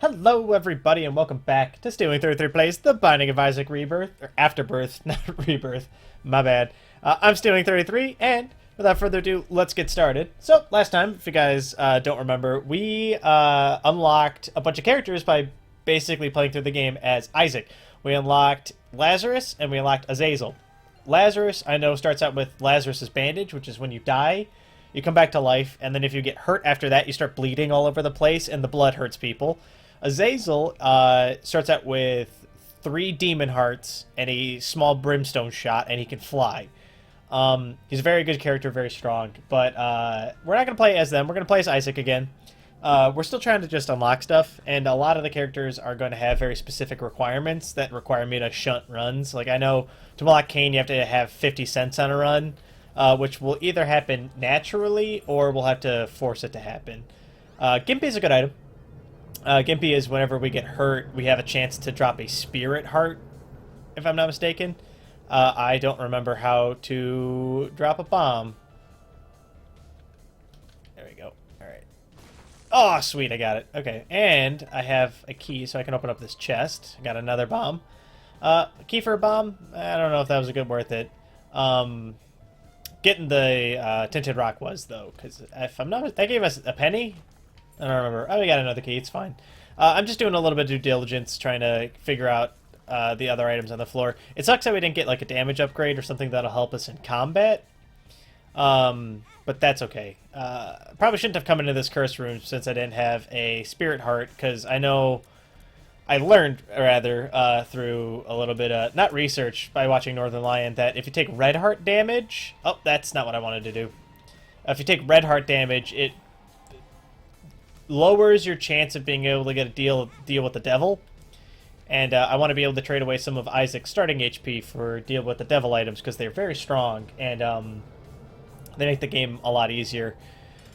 Hello, everybody, and welcome back to Stealing 33 Plays The Binding of Issac Rebirth, or Afterbirth, not Rebirth, my bad. I'm Stealing 33, and without further ado, let's get started. So, last time, if you guys don't remember, we unlocked a bunch of characters by basically playing through the game as Issac. We unlocked Lazarus, and we unlocked Azazel. Lazarus, I know, starts out with Lazarus's bandage, which is when you die, you come back to life, and then if you get hurt after that, you start bleeding all over the place, and the blood hurts people. Azazel starts out with 3 demon hearts and a small brimstone shot, and he can fly. He's a very good character, very strong, but we're not going to play as them. We're going to play as Issac again. We're still trying to just unlock stuff, and a lot of the characters are going to have very specific requirements that require me to shunt runs. Like, I know to unlock Cain, you have to have 50 cents on a run, which will either happen naturally or we'll have to force it to happen. Gimpy is a good item. Gimpy is whenever we get hurt, we have a chance to drop a spirit heart, if I'm not mistaken. I don't remember how to drop a bomb. There we go. Alright. Oh, sweet, I got it. Okay, and I have a key so I can open up this chest. I got another bomb. Key for a bomb? I don't know if that was a good worth it. Getting the tinted rock was, though, because if I'm not... That gave us a penny? I don't remember. Oh, we got another key. It's fine. I'm just doing a little bit of due diligence, trying to figure out the other items on the floor. It sucks that we didn't get like a damage upgrade or something that'll help us in combat. But that's okay. Probably shouldn't have come into this curse room since I didn't have a spirit heart, because I know... I learned, rather, through a little bit of... Not research, by watching Northern Lion, that if you take red heart damage... Oh, that's not what I wanted to do. If you take red heart damage, it lowers your chance of being able to get a deal with the devil, and I want to be able to trade away some of Isaac's starting HP for deal with the devil items because they're very strong and they make the game a lot easier.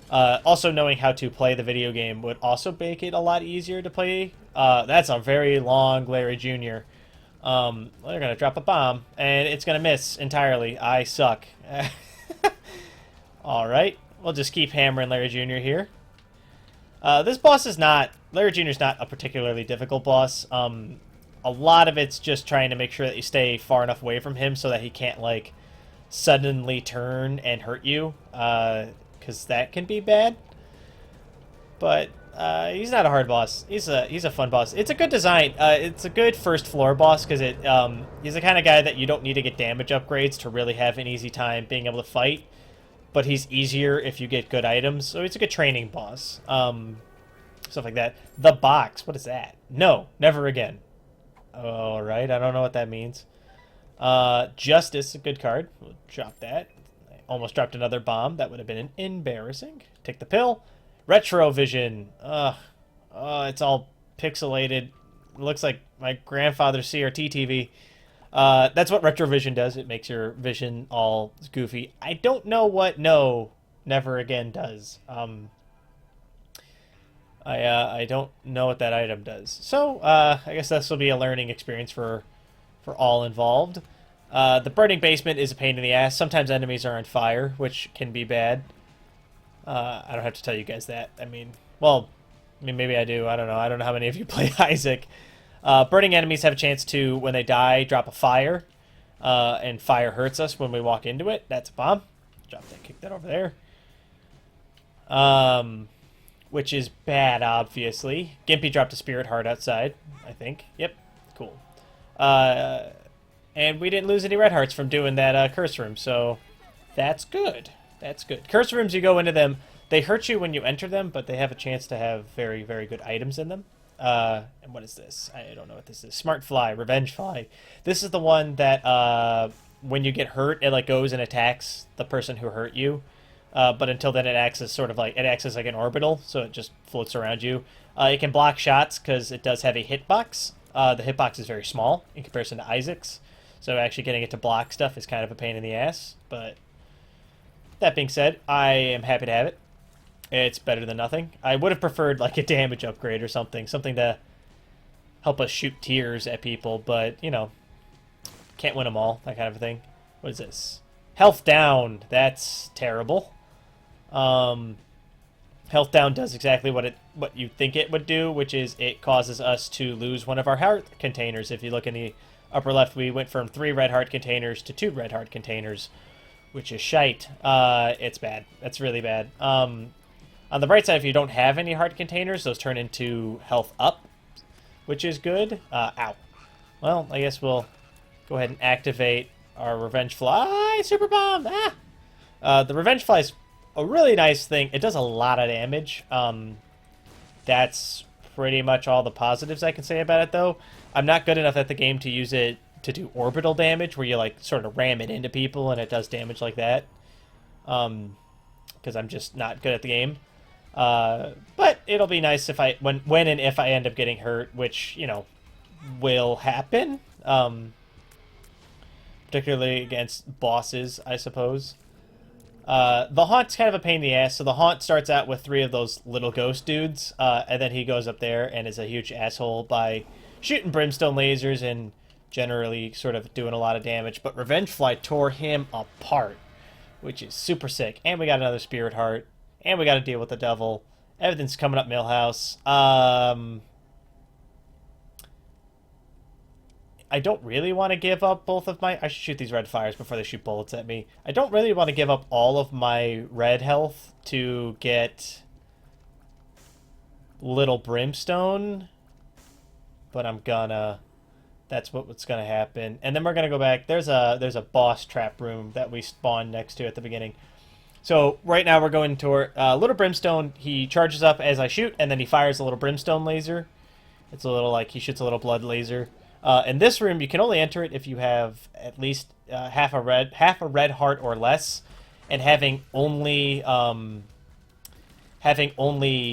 Also, knowing how to play the video game would also make it a lot easier to play. That's a very long Larry Jr. They're gonna drop a bomb and it's gonna miss entirely. I suck. All right, we'll just keep hammering Larry Jr. here. This boss is not... Larry Jr. is not a particularly difficult boss. A lot of it's just trying to make sure that you stay far enough away from him so that he can't, like, suddenly turn and hurt you. Because that can be bad. But he's not a hard boss. He's a fun boss. It's a good design. It's a good first floor boss because he's the kind of guy that you don't need to get damage upgrades to really have an easy time being able to fight. But he's easier if you get good items, so it's a good training boss. Stuff like that. The box, what is that? No, never again. Alright, I don't know what that means. Justice, a good card. We'll drop that. I almost dropped another bomb. That would have been embarrassing. Take the pill. Retrovision. It's all pixelated. It looks like my grandfather's CRT TV. That's what retrovision does. It makes your vision all goofy. I don't know what no, never again does. I don't know what that item does. So, I guess this will be a learning experience for all involved. The burning basement is a pain in the ass. Sometimes enemies are on fire, which can be bad. I don't have to tell you guys that. I mean, maybe I do. I don't know. I don't know how many of you play Isaac. Burning enemies have a chance to, when they die, drop a fire. And fire hurts us when we walk into it. That's a bomb. Drop that, kick that over there. Which is bad, obviously. Gimpy dropped a spirit heart outside, I think. Yep, cool. And we didn't lose any red hearts from doing that curse room, so that's good. That's good. Curse rooms, you go into them, they hurt you when you enter them, but they have a chance to have very, very good items in them. And what is this? I don't know what this is. Smart Fly, Revenge Fly. This is the one that, when you get hurt, it, like, goes and attacks the person who hurt you. But until then, it acts as sort of like, it acts as like an orbital, so it just floats around you. It can block shots, because it does have a hitbox. The hitbox is very small in comparison to Isaac's, so actually getting it to block stuff is kind of a pain in the ass, but that being said, I am happy to have it. It's better than nothing. I would have preferred like a damage upgrade or something to help us shoot tears at people, but, you know, can't win them all, that kind of a thing. What is this? Health down. That's terrible. Health down does exactly what it what you think it would do, which is it causes us to lose one of our heart containers. If you look in the upper left, we went from 3 red heart containers to 2 red heart containers, which is shite. It's bad. That's really bad. On the bright side, if you don't have any heart containers, those turn into health up, which is good. Ow. Well, I guess we'll go ahead and activate our Revenge Fly Super Bomb. The Revenge Fly is a really nice thing. It does a lot of damage. That's pretty much all the positives I can say about it, though. I'm not good enough at the game to use it to do orbital damage, where you, like, sort of ram it into people and it does damage like that. Because I'm just not good at the game. But it'll be nice if when and if I end up getting hurt, which, you know, will happen. Particularly against bosses, I suppose. The Haunt's kind of a pain in the ass. So the Haunt starts out with 3 of those little ghost dudes, and then he goes up there and is a huge asshole by shooting brimstone lasers and generally sort of doing a lot of damage. But Revengefly tore him apart, which is super sick. And we got another Spirit Heart, and we got to deal with the Devil. Everything's coming up Millhouse. I don't really want to give up both of my... I should shoot these red fires before they shoot bullets at me. I don't really want to give up all of my red health to get little brimstone, but I'm gonna... That's what's gonna happen. And then we're gonna go back. There's a boss trap room that we spawned next to at the beginning. So right now we're going toward little brimstone. He charges up as I shoot, and then he fires a little brimstone laser. It's a little like he shoots a little blood laser. In this room, you can only enter it if you have at least half a red heart or less, and having only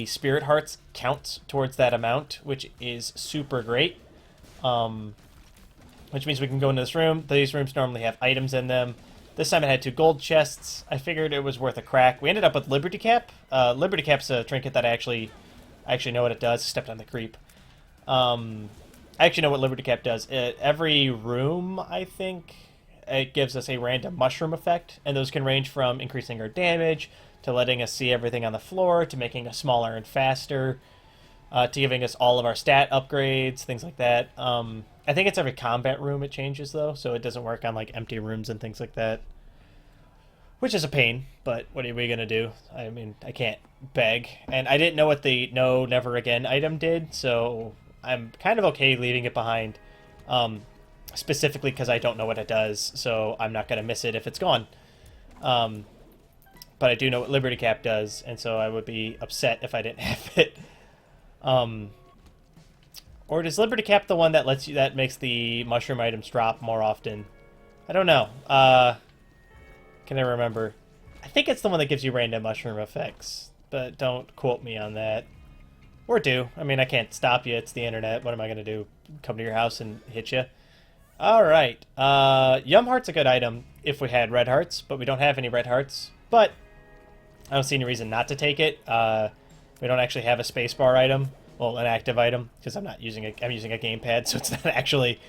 spirit hearts counts towards that amount, which is super great. Which means we can go into this room. These rooms normally have items in them. This time it had 2 gold chests. I figured it was worth a crack. We ended up with Liberty Cap. Liberty Cap's a trinket that I actually know what it does. Stepped on the creep. I actually know what Liberty Cap does. Every room, I think, it gives us a random mushroom effect, and those can range from increasing our damage, to letting us see everything on the floor, to making us smaller and faster, to giving us all of our stat upgrades, things like that. I think it's every combat room it changes, though, so it doesn't work on, like, empty rooms and things like that. Which is a pain, but what are we going to do? I mean, I can't beg. And I didn't know what the No Never Again item did, so... I'm kind of okay leaving it behind, specifically because I don't know what it does, so I'm not going to miss it if it's gone. But I do know what Liberty Cap does, and so I would be upset if I didn't have it. Or is Liberty Cap the one that makes the mushroom items drop more often? I don't know. Can I remember? I think it's the one that gives you random mushroom effects, but don't quote me on that. Or do. I mean, I can't stop you. It's the internet. What am I going to do? Come to your house and hit you? Alright. Yum Heart's a good item if we had red hearts, but we don't have any red hearts. But I don't see any reason not to take it. We don't actually have a spacebar item. Well, an active item, because I'm using a gamepad, so it's not actually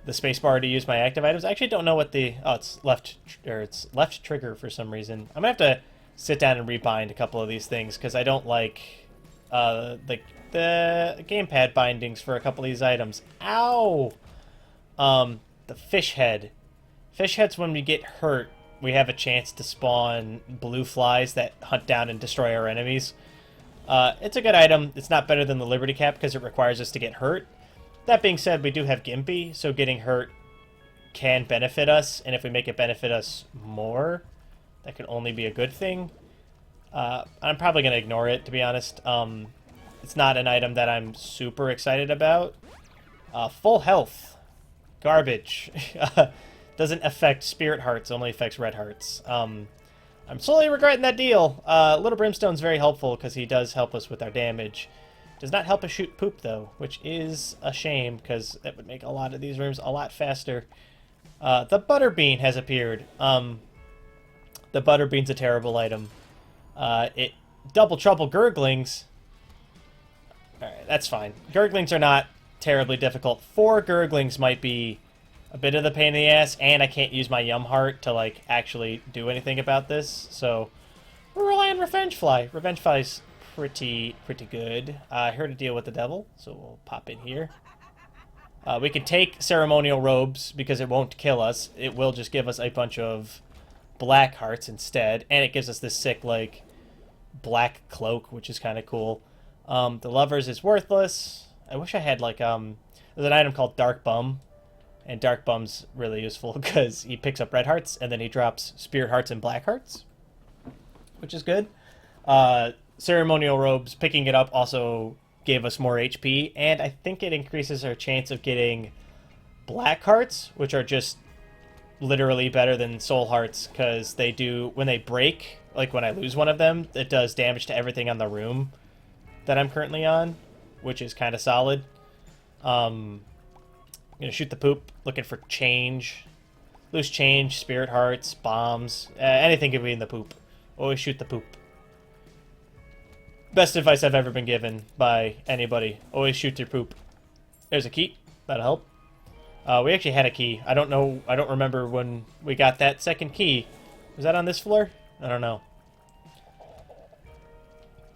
the spacebar to use my active items. I actually don't know what the... Oh, it's left trigger for some reason. I'm going to have to sit down and rebind a couple of these things, because I don't like... the gamepad bindings for a couple of these items. Ow! The fish head. Fish heads, when we get hurt, we have a chance to spawn blue flies that hunt down and destroy our enemies. It's a good item. It's not better than the Liberty Cap because it requires us to get hurt. That being said, we do have Gimpy, so getting hurt can benefit us, and if we make it benefit us more, that could only be a good thing. I'm probably going to ignore it, to be honest. It's not an item that I'm super excited about. Full health. Garbage. Doesn't affect spirit hearts, only affects red hearts. I'm slowly regretting that deal. Little Brimstone's very helpful because he does help us with our damage. Does not help us shoot poop, though, which is a shame because that would make a lot of these rooms a lot faster. The Butterbean has appeared. The Butterbean's a terrible item. It double trouble Gurglings. Alright, that's fine. Gurglings are not terribly difficult. 4 Gurglings might be a bit of the pain in the ass, and I can't use my Yum Heart to, like, actually do anything about this, so we'll rely on Revengefly. Revengefly's pretty good. Here to deal with the devil, so we'll pop in here. We can take ceremonial robes because it won't kill us. It will just give us a bunch of black hearts instead, and it gives us this sick, like, black cloak, which is kind of cool. The lovers is worthless. I wish I had, like, there's an item called Dark Bum, and Dark Bum's really useful because he picks up red hearts, and then he drops spirit hearts and black hearts, which is good. Ceremonial robes, picking it up also gave us more HP, and I think it increases our chance of getting black hearts, which are just literally better than soul hearts, because they do, when they break, like when I lose one of them, it does damage to everything on the room that I'm currently on, which is kind of solid. I'm gonna shoot the poop, looking for change. Loose change, spirit hearts, bombs, anything can be in the poop. Always shoot the poop. Best advice I've ever been given by anybody. Always shoot your poop. There's a key. That'll help. We actually had a key. I don't know. I don't remember when we got that second key. Was that on this floor? I don't know.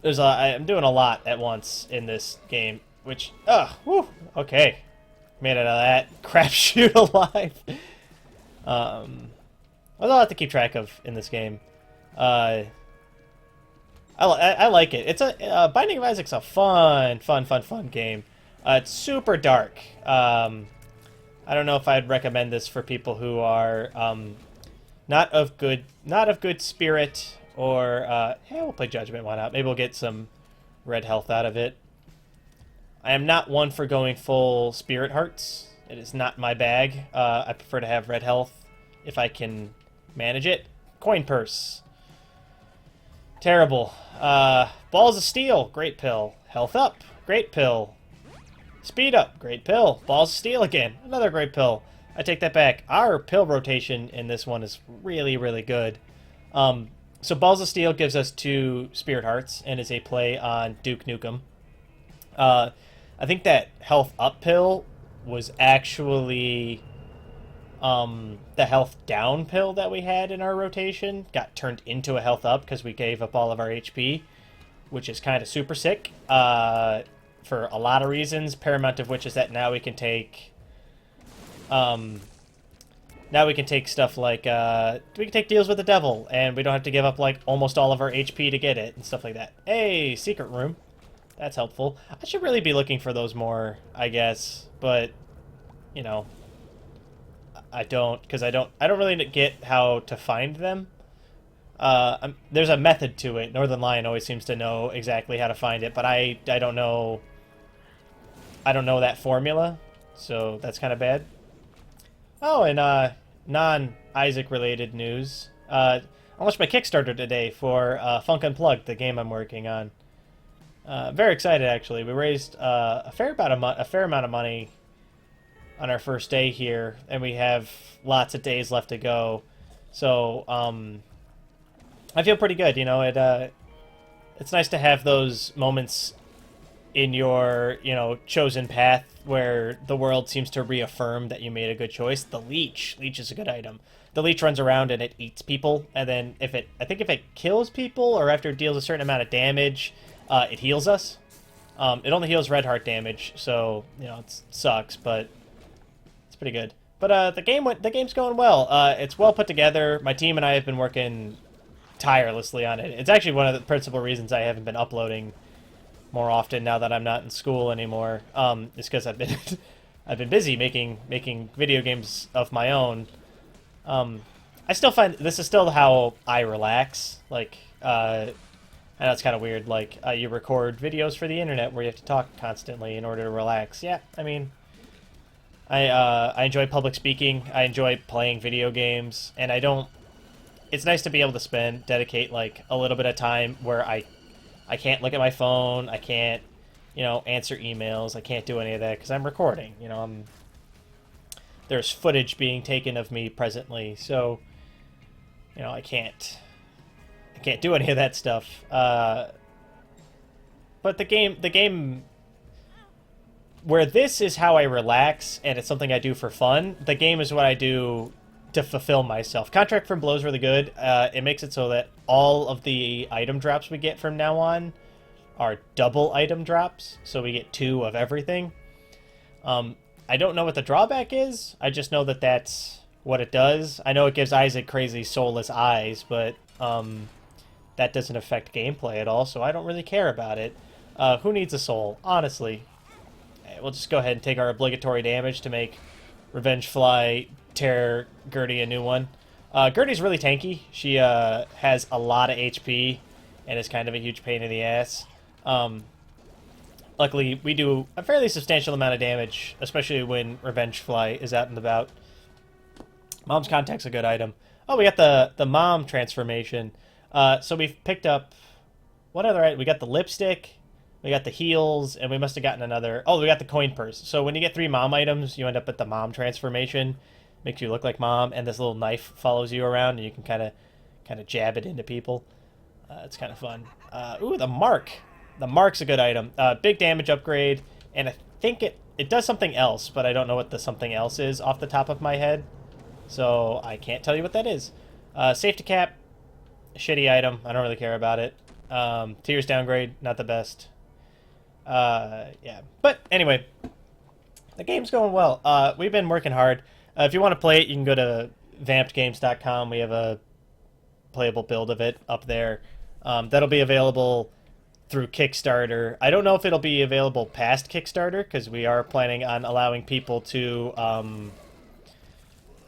I'm doing a lot at once in this game, which... whew, okay. Made it out of that crapshoot alive. There's a lot to keep track of in this game. I like it. It's a Binding of Isaac's a fun game. It's super dark. I don't know if I'd recommend this for people who are not of good spirit, or yeah, we'll play Judgment. Why not? Maybe we'll get some red health out of it. I am not one for going full spirit hearts. It is not my bag. I prefer to have red health if I can manage it. Coin purse. Terrible. Balls of Steel, great pill. Health up, great pill. Speed up, great pill. Balls of Steel again, another great pill. I take that back. Our pill rotation in this one is really, really good. So Balls of Steel gives us 2 Spirit Hearts and is a play on Duke Nukem. I think that health up pill was actually the health down pill that we had in our rotation got turned into a health up because we gave up all of our HP, which is kind of super sick for a lot of reasons, paramount of which is that now we can take stuff like we can take deals with the devil, and we don't have to give up like almost all of our HP to get it and stuff like that. Hey, secret room. That's helpful. I should really be looking for those more, I guess, but you know, I don't, because I don't really get how to find them. There's a method to it. Northern Lion always seems to know exactly how to find it, but I don't know. I don't know that formula, so that's kind of bad. Oh, and non-Isaac related news. I launched my Kickstarter today for Funk Unplugged, the game I'm working on. Very excited, actually. We raised a fair amount of money on our first day here, and we have lots of days left to go. So I feel pretty good. You know, it's nice to have those moments in your, you know, chosen path where the world seems to reaffirm that you made a good choice. The leech is a good item. The leech runs around and it eats people, and then I think if it kills people or after it deals a certain amount of damage, it heals us. It only heals red heart damage, so you know it sucks, but it's pretty good. But the game's going well. It's well put together. My team and I have been working tirelessly on it. It's actually one of the principal reasons I haven't been uploading more often now that I'm not in school anymore. Is because I've been busy making video games of my own. I still find this is still how I relax. Like, I know it's kind of weird. Like, you record videos for the internet where you have to talk constantly in order to relax. Yeah, I mean, I enjoy public speaking. I enjoy playing video games, and I don't. It's nice to be able to dedicate like a little bit of time where I can't look at my phone. I can't, you know, answer emails. I can't do any of that because I'm recording. You know, there's footage being taken of me presently, so you know I can't do any of that stuff. But the game where this is how I relax and it's something I do for fun, the game is what I do to fulfill myself. Contract from Below is really good. It makes it so that all of the item drops we get from now on are double item drops, so we get 2 of everything. I don't know what the drawback is. I just know that that's what it does. I know it gives Issac crazy soulless eyes, but that doesn't affect gameplay at all, so I don't really care about it. Who needs a soul? Honestly. We'll just go ahead and take our obligatory damage to make Revenge Fly tear Gertie a new one. Gertie's really tanky. She has a lot of HP and is kind of a huge pain in the ass. Luckily, we do a fairly substantial amount of damage, especially when Revenge Fly is out and about. Mom's Contact's a good item. Oh, we got the Mom transformation. So we've picked up... What other item? We got the lipstick, we got the heels, and we must have gotten another... Oh, we got the coin purse. So when you get 3 Mom items, you end up at the Mom transformation. Makes you look like Mom, and this little knife follows you around, and you can kind of jab it into people. It's kind of fun. Ooh, the Mark. The Mark's a good item. Big damage upgrade, and I think it does something else, but I don't know what the something else is off the top of my head, so I can't tell you what that is. Safety cap, shitty item. I don't really care about it. Tears downgrade, not the best. Yeah. But anyway, the game's going well. We've been working hard. If you want to play it, you can go to vampedgames.com. We have a playable build of it up there. That'll be available through Kickstarter. I don't know if it'll be available past Kickstarter, because we are planning on allowing people to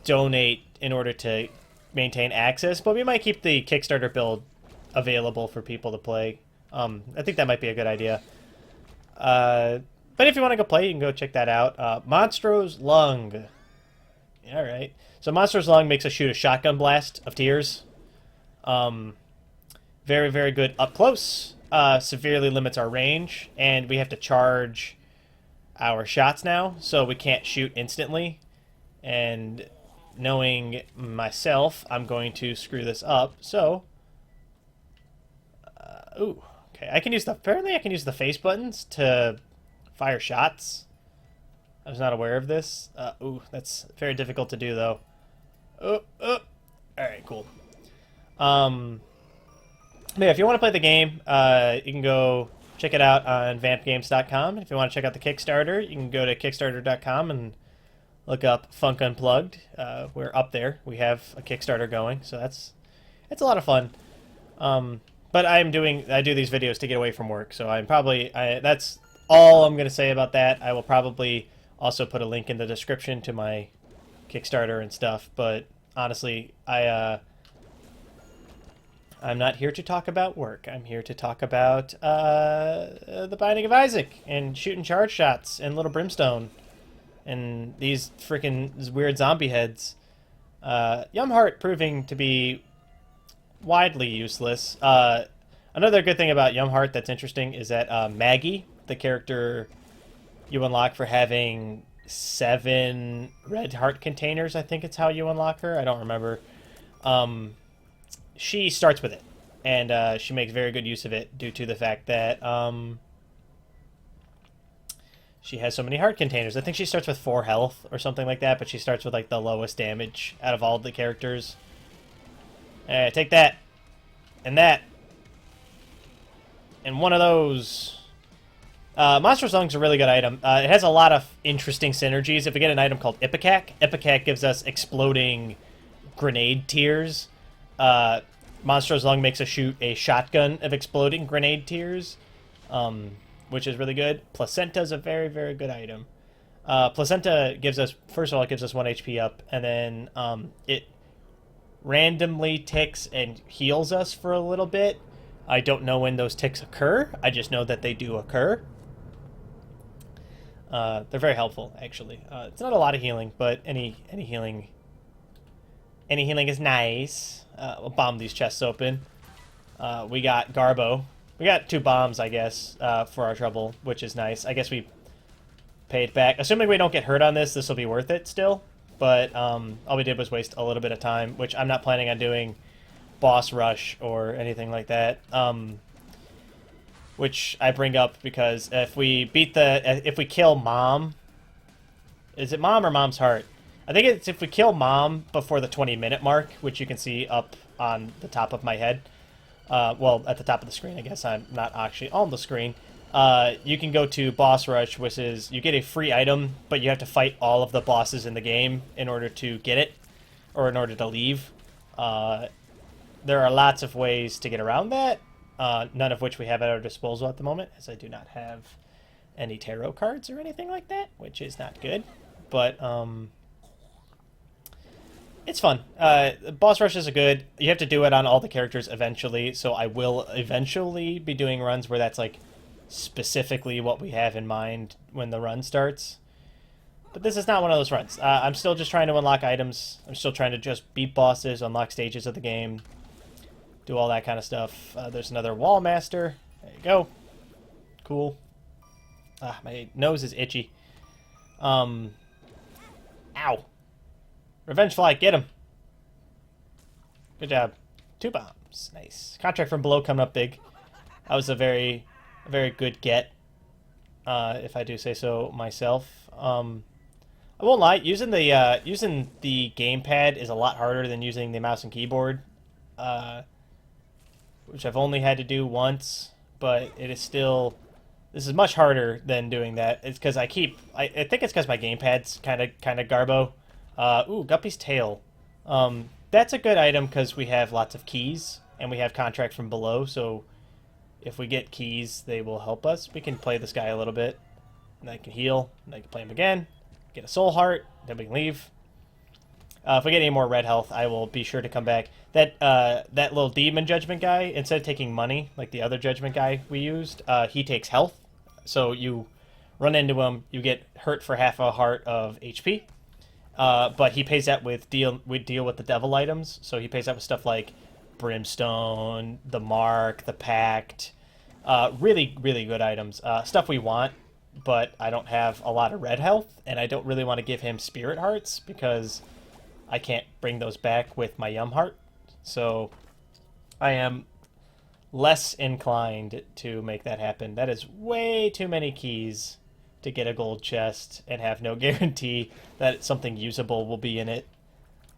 donate in order to maintain access, but we might keep the Kickstarter build available for people to play. I think that might be a good idea. But if you want to go play, you can go check that out. Monstro's Lung. Alright. So Monstro's Lung makes us shoot a shotgun blast of tears. Very, very good up close. Severely limits our range, and we have to charge our shots now, so we can't shoot instantly. And knowing myself, I'm going to screw this up, so... ooh, okay. Apparently I can use the face buttons to fire shots. I was not aware of this. Ooh, that's very difficult to do, though. Alright, cool. Yeah, if you want to play the game, you can go check it out on vampedgames.com. If you want to check out the Kickstarter, you can go to kickstarter.com and look up Funk Unplugged. We're up there. We have a Kickstarter going, so it's a lot of fun. But I do these videos to get away from work, so that's all I'm going to say about that. I will probably also put a link in the description to my Kickstarter and stuff, but honestly, I'm not here to talk about work. I'm here to talk about the Binding of Issac and shooting charge shots and Little Brimstone and these freaking weird zombie heads. Yumheart proving to be widely useless. Another good thing about Yumheart that's interesting is that Maggie, the character you unlock for having 7 red heart containers, I think it's how you unlock her. I don't remember. She starts with it, and she makes very good use of it due to the fact that she has so many heart containers. I think she starts with 4 health or something like that, but she starts with like the lowest damage out of all the characters. Take that, and that, and one of those. Monstrous Lung's a really good item. It has a lot of interesting synergies. If we get an item called Ipecac gives us exploding grenade tears. Monstro's Lung makes us shoot a shotgun of exploding grenade tears, which is really good. Placenta's a very, very good item. Placenta gives us, first of all, it gives us 1 HP up, and then it randomly ticks and heals us for a little bit. I don't know when those ticks occur. I just know that they do occur. They're very helpful, actually. It's not a lot of healing, but any healing is nice. We'll bomb these chests open. We got Garbo. We got 2 bombs, I guess, for our trouble, which is nice. I guess we paid back. Assuming we don't get hurt on this will be worth it still. But all we did was waste a little bit of time, which I'm not planning on doing boss rush or anything like that. Which I bring up because if we kill Mom... Is it Mom or Mom's Heart? I think it's if we kill Mom before the 20-minute mark, which you can see up on the top of my head, well, at the top of the screen, I guess. I'm not actually on the screen. You can go to Boss Rush, which is you get a free item, but you have to fight all of the bosses in the game in order to get it, or in order to leave. There are lots of ways to get around that, none of which we have at our disposal at the moment, as I do not have any tarot cards or anything like that, which is not good. But it's fun. Boss rushes are good. You have to do it on all the characters eventually, so I will eventually be doing runs where that's like specifically what we have in mind when the run starts. But this is not one of those runs. I'm still just trying to unlock items. I'm still trying to just beat bosses, unlock stages of the game, do all that kind of stuff. There's another wall master. There you go. Cool. My nose is itchy. Ow. Revenge Fly, get him. Good job. 2 bombs. Nice. Contract from below coming up big. That was a very good get, if I do say so myself. I won't lie, using the gamepad is a lot harder than using the mouse and keyboard, which I've only had to do once, but it is still... This is much harder than doing that. It's because I think it's because my gamepad's kind of garbo. Ooh, Guppy's Tail. That's a good item because we have lots of keys, and we have contract from below, so if we get keys, they will help us. We can play this guy a little bit, and I can heal, and I can play him again, get a soul heart, then we can leave. If we get any more red health, I will be sure to come back. That little demon judgment guy, instead of taking money, like the other judgment guy we used, he takes health. So you run into him, you get hurt for half a heart of HP. But he pays that with deal with the devil items. So he pays that with stuff like Brimstone, the Mark, the Pact. Really, really good items. Stuff we want, but I don't have a lot of red health, and I don't really want to give him spirit hearts because I can't bring those back with my Yum Heart. So I am less inclined to make that happen. That is way too many keys to get a gold chest and have no guarantee that something usable will be in it.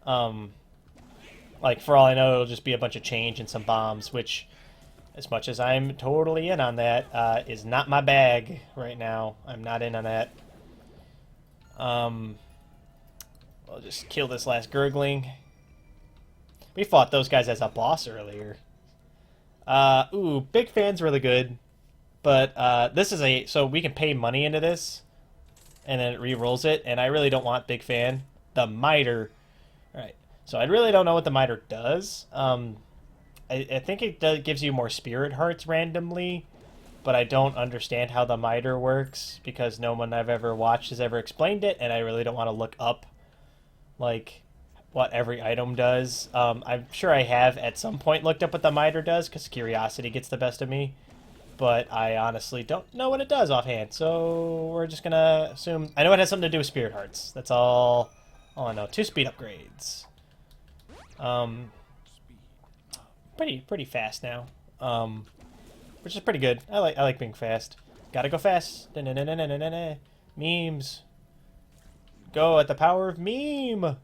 Like, for all I know, it'll just be a bunch of change and some bombs, which, as much as I'm totally in on that, is not my bag right now. I'm not in on that. I'll just kill this last gurgling. We fought those guys as a boss earlier. Ooh, Big Fan's really good. But this is so we can pay money into this, and then it re-rolls it, and I really don't want Big Fan. The Miter. Alright, so I really don't know what the Miter does. I think it gives you more spirit hearts randomly, but I don't understand how the Miter works, because no one I've ever watched has ever explained it, and I really don't want to look up, like, what every item does. I'm sure I have at some point looked up what the Miter does, because curiosity gets the best of me. But I honestly don't know what it does offhand, so we're just gonna assume... I know it has something to do with Spirit Hearts. That's all I know. 2 speed upgrades. Pretty fast now. Which is pretty good. I like being fast. Gotta go fast. Memes. Go at the power of meme.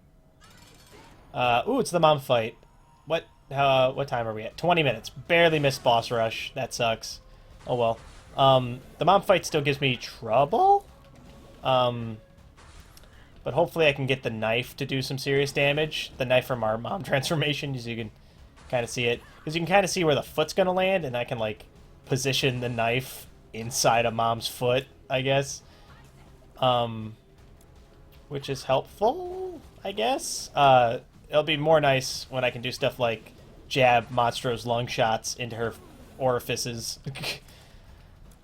Ooh, it's the mom fight. What time are we at? 20 minutes. Barely missed boss rush. That sucks. Oh well. The mom fight still gives me trouble. But hopefully I can get the knife to do some serious damage. The knife from our mom transformation, as you can kind of see it. Because you can kind of see where the foot's going to land, and I can, like, position the knife inside a mom's foot, I guess. Which is helpful, I guess. It'll be more nice when I can do stuff like jab Monstro's lung shots into her orifices.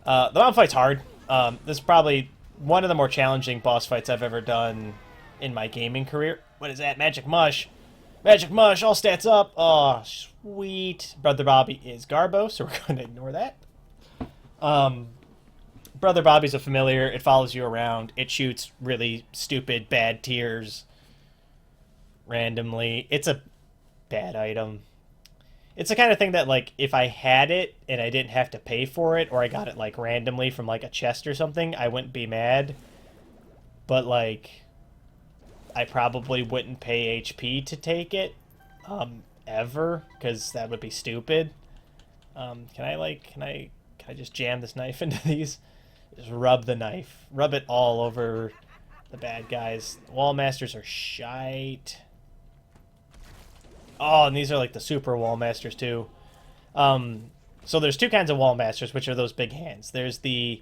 The mom fight's hard. This is probably one of the more challenging boss fights I've ever done in my gaming career. What is that? Magic Mush. Magic Mush, all stats up. Oh, sweet. Brother Bobby is Garbo, so we're going to ignore that. Brother Bobby's a familiar. It follows you around. It shoots really stupid, bad tears randomly. It's a bad item. It's the kind of thing that, like, if I had it and I didn't have to pay for it, or I got it, like, randomly from, like, a chest or something, I wouldn't be mad. But, like, I probably wouldn't pay HP to take it, ever, because that would be stupid. Can I just jam this knife into these? Just rub the knife. Rub it all over the bad guys. Wall masters are shite. Oh, and these are like the super wall masters too. So there's two kinds of wall masters, which are those big hands. There's the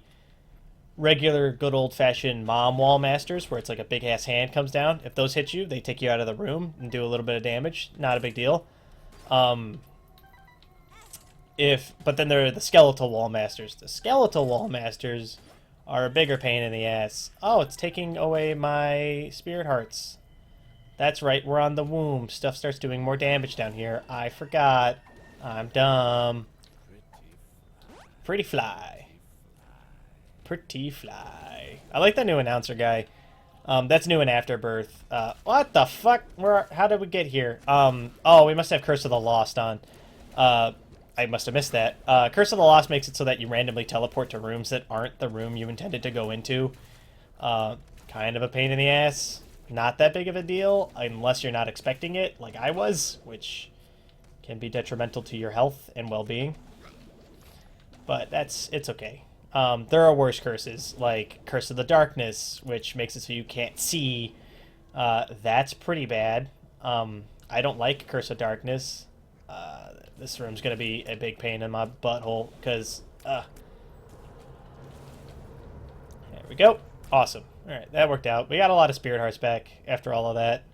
regular good old-fashioned mom wall masters, where it's like a big-ass hand comes down. If those hit you, they take you out of the room and do a little bit of damage. Not a big deal. But then there are the skeletal wall masters. The skeletal wall masters are a bigger pain in the ass. Oh, it's taking away my spirit hearts. That's right, we're on the womb. Stuff starts doing more damage down here. I forgot. I'm dumb. Pretty fly. Pretty fly. I like the new announcer guy. That's new in Afterbirth. What the fuck? How did we get here? Oh, we must have Curse of the Lost on. I must have missed that. Curse of the Lost makes it so that you randomly teleport to rooms that aren't the room you intended to go into. Kind of a pain in the ass. Not that big of a deal, unless you're not expecting it, like I was, which can be detrimental to your health and well-being. But it's okay. There are worse curses, like Curse of the Darkness, which makes it so you can't see. That's pretty bad. I don't like Curse of Darkness. This room's going to be a big pain in my butthole, because... There we go. Awesome. Alright, that worked out. We got a lot of spirit hearts back after all of that.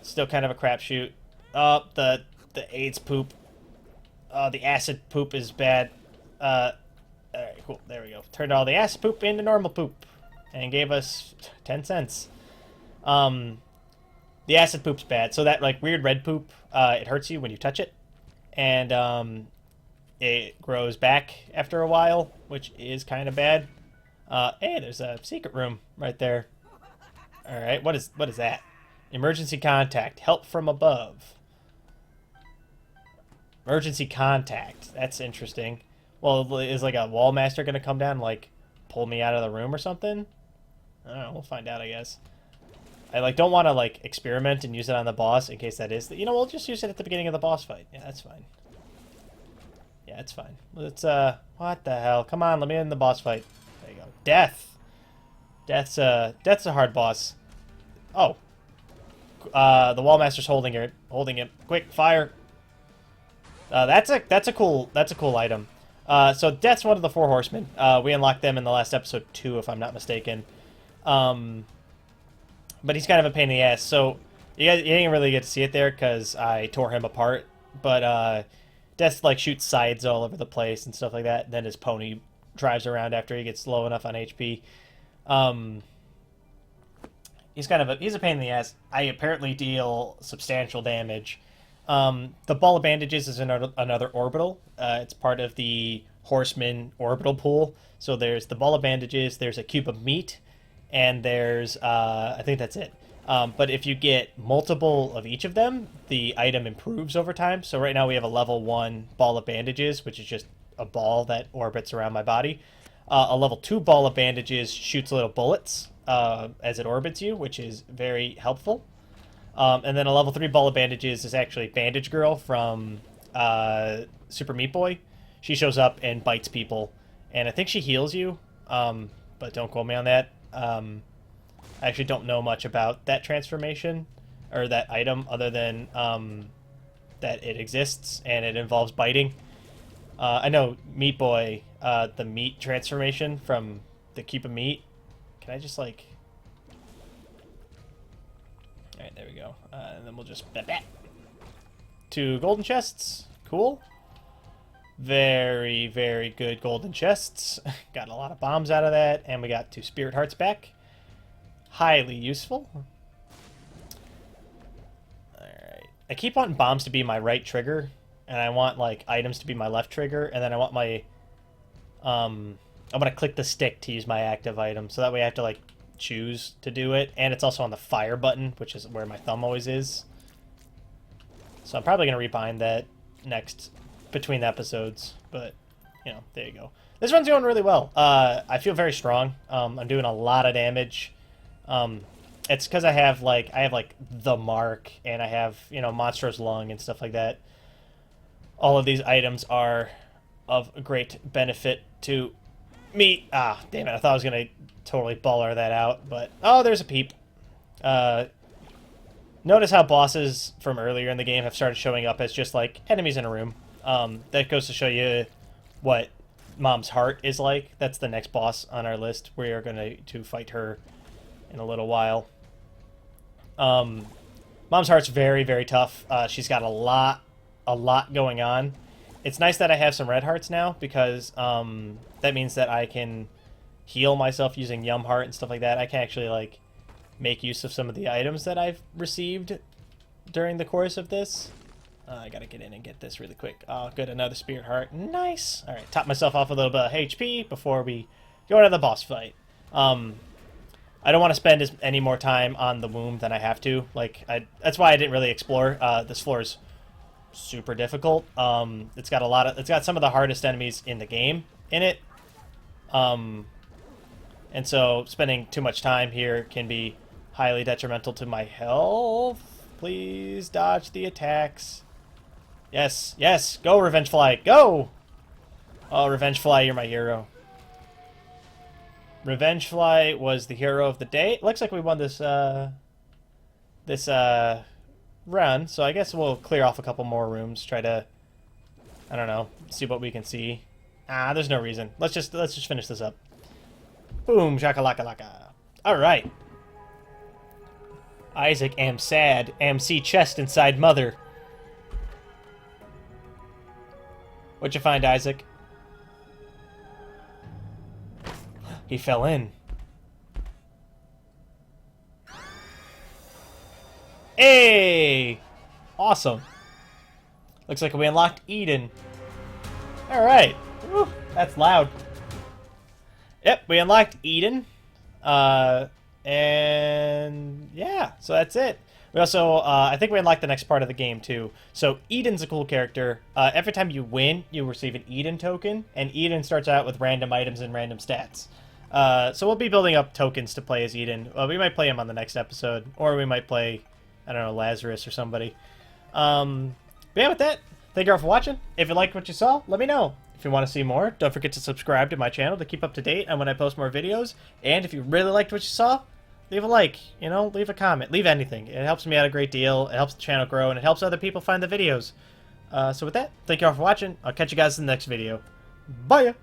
Still kind of a crapshoot. Oh, the AIDS poop. The acid poop is bad. Alright, cool. There we go. Turned all the acid poop into normal poop. And gave us 10 cents. The acid poop's bad. So that, like, weird red poop, it hurts you when you touch it. And, it grows back after a while, which is kind of bad. Hey, there's a secret room right there. Alright, what is that? Emergency contact. Help from above. Emergency contact. That's interesting. Well, is like a wall master going to come down and, like, pull me out of the room or something? I don't know. We'll find out, I guess. I, like, don't want to, like, experiment and use it on the boss in case that is... You know, we'll just use it at the beginning of the boss fight. Yeah, that's fine. Yeah, it's fine. Let's, what the hell? Come on, let me in the boss fight. There you go. Death. Death's a hard boss. Oh. The wall master's holding it. Holding it. Quick, fire. That's a cool item. So Death's one of the four horsemen. We unlocked them in the last episode 2, if I'm not mistaken. But he's kind of a pain in the ass. So you didn't really get to see it there because I tore him apart. But Death like shoots sides all over the place and stuff like that. And then his pony drives around after he gets low enough on HP. He's a pain in the ass. I apparently deal substantial damage. The ball of bandages is another orbital. It's part of the horseman orbital pool. So there's the ball of bandages, there's a cube of meat, and there's, I think that's it. But if you get multiple of each of them, the item improves over time. So right now we have a level 1 ball of bandages, which is just a ball that orbits around my body. A level 2 ball of bandages shoots little bullets as it orbits you, which is very helpful. And then a level 3 ball of bandages is actually Bandage Girl from Super Meat Boy. She shows up and bites people, and I think she heals you, but don't quote me on that. I actually don't know much about that transformation, or that item, other than that it exists, and it involves biting. I know Meat Boy, the meat transformation from the Cube of Meat. Can I just, like... Alright, there we go. And then we'll just... Bat. 2 golden chests. Cool. Very, very good golden chests. Got a lot of bombs out of that, and we got 2 spirit hearts back. Highly useful. Alright. I keep wanting bombs to be my right trigger, and I want, like, items to be my left trigger, and then I want my... I'm going to click the stick to use my active item, so that way I have to, like, choose to do it. And it's also on the fire button, which is where my thumb always is. So I'm probably going to rebind that next between episodes, but, you know, there you go. This run's going really well. I feel very strong. I'm doing a lot of damage. It's because I have the mark, and I have, you know, Monstro's Lung and stuff like that. all of these items are of great benefit to me. Ah, damn it, I thought I was going to totally baller that out, but... Oh, there's a peep. Notice how bosses from earlier in the game have started showing up as just, like, enemies in a room. That goes to show you what Mom's Heart is like. That's the next boss on our list. We are going to fight her in a little while. Mom's Heart's very, very tough. She's got a lot going on. It's nice that I have some red hearts now, because that means that I can heal myself using Yum Heart and stuff like that. I can actually, like, make use of some of the items that I've received during the course of this. I gotta get in and get this really quick. Oh, good, another Spirit Heart. Nice! Alright, top myself off a little bit of HP before we go into the boss fight. I don't want to spend any more time on the womb than I have to. Like, that's why I didn't really explore. This floor is super difficult. It's got some of the hardest enemies in the game in it. And so spending too much time here can be highly detrimental to my health. Please dodge the attacks. Yes, yes, go Revengefly, go! Oh, Revengefly, you're my hero. Revengefly was the hero of the day. It looks like we won this run, so I guess we'll clear off a couple more rooms. Try to, I don't know, see what we can see. Ah, there's no reason. Let's just finish this up. Boom, shakalaka-laka. All right. Issac am sad. Am see chest inside mother. What'd you find, Issac? He fell in. Hey! Awesome. Looks like we unlocked Eden. Alright. That's loud. Yep, we unlocked Eden. And yeah, so that's it. We also, I think we unlocked the next part of the game too. So Eden's a cool character. Every time you win, you receive an Eden token, and Eden starts out with random items and random stats. So we'll be building up tokens to play as Eden. We might play him on the next episode, or we might play, I don't know, Lazarus or somebody. But yeah, with that, thank you all for watching. If you liked what you saw, let me know. If you want to see more, don't forget to subscribe to my channel to keep up to date on when I post more videos. And if you really liked what you saw, leave a like, you know, leave a comment, leave anything. It helps me out a great deal, it helps the channel grow, and it helps other people find the videos. So with that, thank you all for watching. I'll catch you guys in the next video. Bye!